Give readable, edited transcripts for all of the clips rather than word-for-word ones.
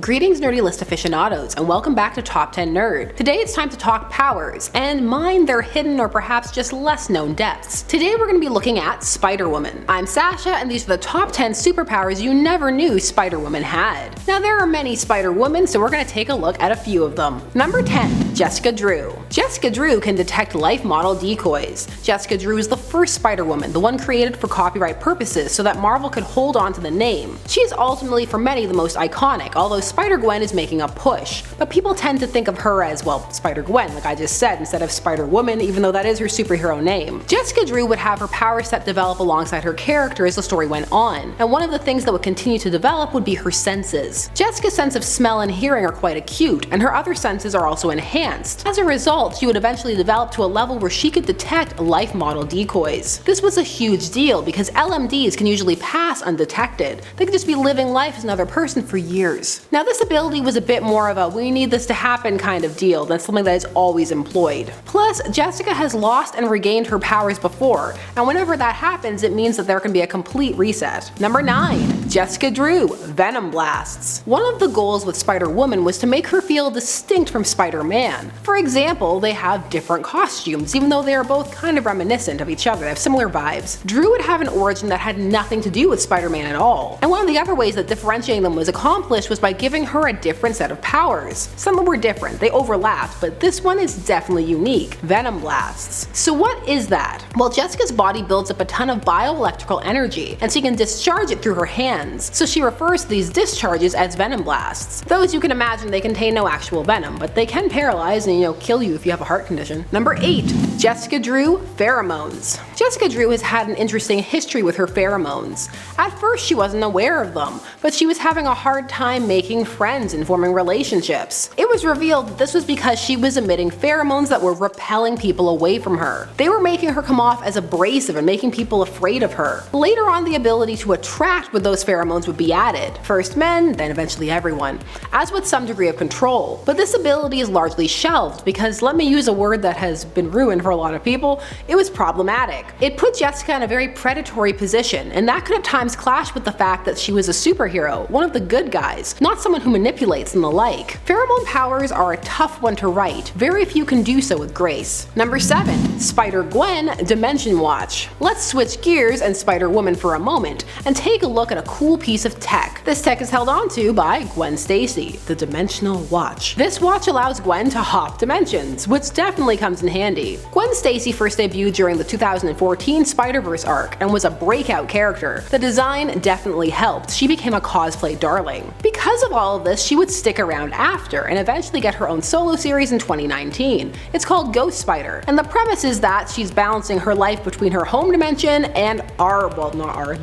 Greetings nerdy list aficionados, and welcome back to Top 10 Nerd. Today it's time to talk powers, and mine their hidden or perhaps just less known depths. Today we're going to be looking at Spider-Woman. I'm Sasha, and these are the top 10 superpowers you never knew Spider-Woman had. Now there are many Spider-Women, so we're going to take a look at a few of them. Number 10. Jessica Drew. Jessica Drew can detect life model decoys. Jessica Drew is the first Spider-Woman, the one created for copyright purposes so that Marvel could hold on to the name. She is ultimately for many the most iconic, although Spider Gwen is making a push, but people tend to think of her as, well, Spider Gwen, like I just said, instead of Spider Woman, even though that is her superhero name. Jessica Drew would have her power set develop alongside her character as the story went on, and one of the things that would continue to develop would be her senses. Jessica's sense of smell and hearing are quite acute, and her other senses are also enhanced. As a result, she would eventually develop to a level where she could detect life model decoys. This was a huge deal because LMDs can usually pass undetected. They could just be living life as another person for years. Now this ability was a bit more of a we need this to happen kind of deal than something that is always employed. Plus, Jessica has lost and regained her powers before, and whenever that happens it means that there can be a complete reset. Number 9. Jessica Drew, Venom Blasts. One of the goals with Spider-Woman was to make her feel distinct from Spider-Man. For example, they have different costumes, even though they are both kind of reminiscent of each other, they have similar vibes. Drew would have an origin that had nothing to do with Spider-Man at all, and one of the other ways that differentiating them was accomplished was by giving her a different set of powers. Some were different, they overlapped, but this one is definitely unique. Venom Blasts. So what is that? Well, Jessica's body builds up a ton of bioelectrical energy, and she can discharge it through her hands, so she refers to these discharges as Venom Blasts. Though as you can imagine, they contain no actual venom, but they can paralyze and kill you if you have a heart condition. Number 8. Jessica Drew, Pheromones. Jessica Drew has had an interesting history with her pheromones. At first she wasn't aware of them, but she was having a hard time making friends and forming relationships. It was revealed that this was because she was emitting pheromones that were repelling people away from her. They were making her come off as abrasive and making people afraid of her. Later on, the ability to attract with those pheromones would be added. First men, then eventually everyone, as with some degree of control. But this ability is largely shelved because, let me use a word that has been ruined for a lot of people, it was problematic. It put Jessica in a very predatory position, and that could at times clash with the fact that she was a superhero, one of the good guys, not someone who manipulates and the like. Pheromone powers are a tough one to write. Very few can do so with grace. Number 7. Spider Gwen, Dimension Watch. Let's switch gears and Spider-Woman for a moment and take a look at a cool piece of tech. This tech is held onto by Gwen Stacy, the Dimensional Watch. This watch allows Gwen to hop dimensions, which definitely comes in handy. Gwen Stacy first debuted during the 2014 Spider-Verse arc and was a breakout character. The design definitely helped. She became a cosplay darling. Because of all of this, she would stick around after and eventually get her own solo series in 2019. It's called Ghost Spider, and the premise is that she's balancing her life between her home dimension and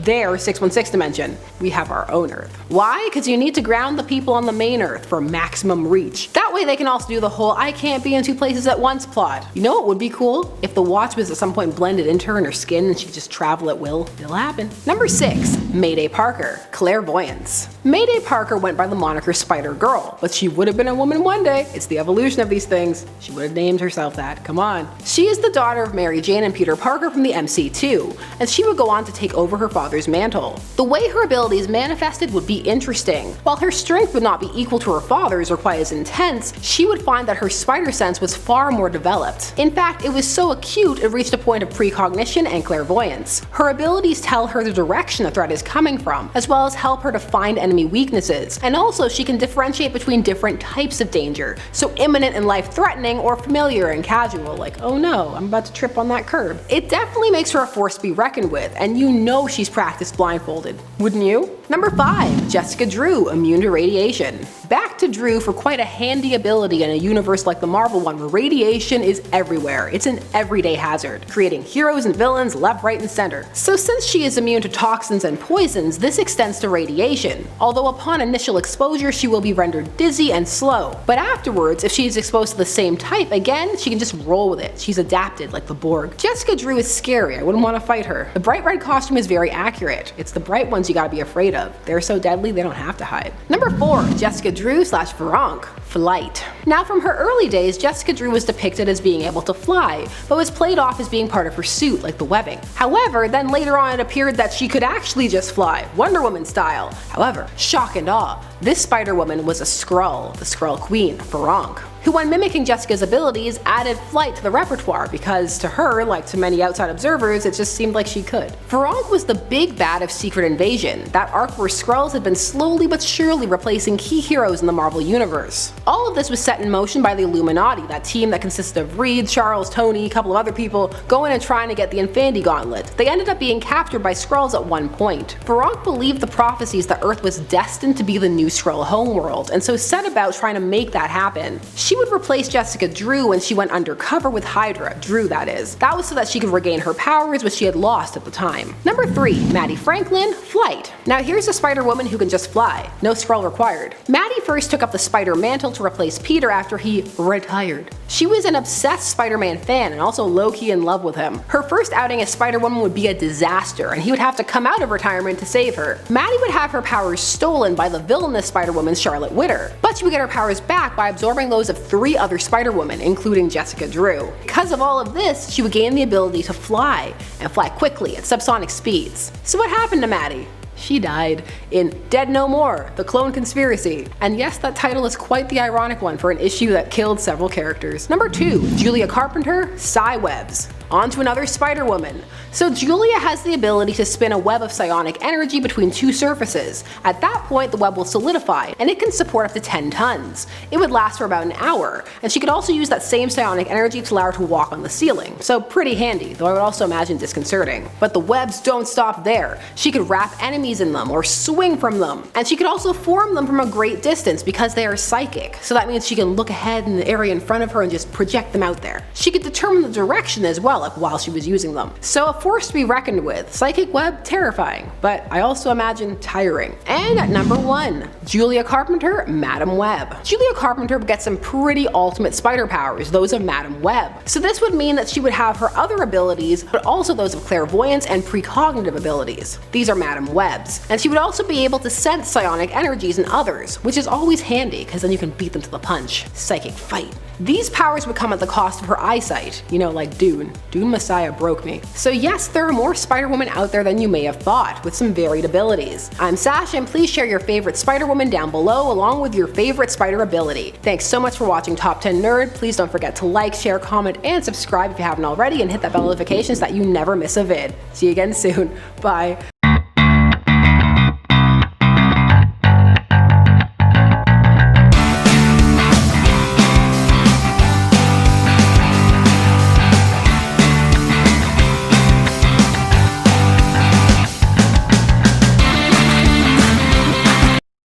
their 616 dimension. We have our own Earth. Why? Because you need to ground the people on the main Earth for maximum reach. That way they can also do the whole I can't be in two places at once plot. You know what would be cool? If the watch was at some point blended into her in her skin and she could just travel at will. It'll happen. Number 6. Mayday Parker, Clairvoyance. Mayday Parker went by the moniker Spider Girl, but she would have been a woman one day. It's the evolution of these things. She would have named herself that. Come on. She is the daughter of Mary Jane and Peter Parker from the MC2, and she would go on to take over her father's mantle. The way her abilities manifested would be interesting. While her strength would not be equal to her father's or quite as intense, she would find that her spider sense was far more developed. In fact, it was so acute it reached a point of precognition and clairvoyance. Her abilities tell her the direction a threat is coming from, as well as help her to find enemy weaknesses, and also she can differentiate between different types of danger, so imminent and life-threatening or familiar and casual, like oh no, I'm about to trip on that curb. It definitely makes her a force to be reckoned with, and you know she's practiced blindfolded. Wouldn't you? Number 5. Jessica Drew, Immune to Radiation. Back to Drew for quite a handy ability in a universe like the Marvel one where radiation is everywhere. It's an everyday hazard, creating heroes and villains left, right, and center. So since she is immune to toxins and poisons, this extends to radiation, although upon initial exposure she will be rendered dizzy and slow. But afterwards, if she is exposed to the same type again, she can just roll with it. She's adapted like the Borg. Jessica Drew is scary, I wouldn't want to fight her. The bright red costume is very accurate. It's the bright ones you gotta be afraid of. They're so deadly they don't have to hide. Number 4. Jessica Drew / VERANKE. flight. Now, from her early days, Jessica Drew was depicted as being able to fly, but was played off as being part of her suit, like the webbing. However, then later on it appeared that she could actually just fly, Wonder Woman style. However, shock and awe, this Spider-Woman was a Skrull, the Skrull Queen, VERANKE, who, when mimicking Jessica's abilities, added flight to the repertoire because to her, like to many outside observers, it just seemed like she could. VERANKE was the big bad of Secret Invasion, that arc where Skrulls had been slowly but surely replacing key heroes in the Marvel Universe. All of this was set in motion by the Illuminati, that team that consisted of Reed, Charles, Tony, a couple of other people, going and trying to get the Infinity Gauntlet. They ended up being captured by Skrulls at one point. VERANKE believed the prophecies that Earth was destined to be the new Skrull homeworld, and so set about trying to make that happen. She would replace Jessica Drew when she went undercover with Hydra, Drew that is. That was so that she could regain her powers, which she had lost at the time. Number 3. Mattie Franklin, flight. Now here's a Spider-Woman who can just fly, no Skrull required. Mattie first took up the Spider Mantle to replace Peter after he retired. She was an obsessed Spider-Man fan and also low-key in love with him. Her first outing as Spider-Woman would be a disaster, and he would have to come out of retirement to save her. Mattie would have her powers stolen by the villainous Spider-Woman Charlotte Witter, but she would get her powers back by absorbing those of 3 other Spider-Women, including Jessica Drew. Because of all of this, she would gain the ability to fly, and fly quickly at subsonic speeds. So what happened to Mattie? She died in Dead No More, The Clone Conspiracy. And yes, that title is quite the ironic one for an issue that killed several characters. Number 2. Julia Carpenter, Psywebs. On to another Spider-Woman. So Julia has the ability to spin a web of psionic energy between 2 surfaces. At that point, the web will solidify, and it can support up to 10 tons. It would last for about an hour, and she could also use that same psionic energy to allow her to walk on the ceiling. So pretty handy, though I would also imagine disconcerting. But the webs don't stop there. She could wrap enemies in them or swing from them. And she could also form them from a great distance because they are psychic. So that means she can look ahead in the area in front of her and just project them out there. She could determine the direction as well, like while she was using them. So a force to be reckoned with. Psychic web, terrifying, but I also imagine tiring. And at number 1, Julia Carpenter, Madam Web. Julia Carpenter would get some pretty ultimate spider powers, those of Madam Web. So this would mean that she would have her other abilities, but also those of clairvoyance and precognitive abilities. These are Madam Web's. And she would also be able to sense psionic energies in others, which is always handy because then you can beat them to the punch. Psychic fight. These powers would come at the cost of her eyesight, you know, like Dune. Dune Messiah broke me. So yes, there are more Spider-Women out there than you may have thought, with some varied abilities. I'm Sasha, and please share your favorite Spider-Woman down below along with your favorite spider ability. Thanks so much for watching Top 10 Nerd. Please don't forget to like, share, comment, and subscribe if you haven't already, and hit that bell notification so that you never miss a vid. See you again soon. Bye.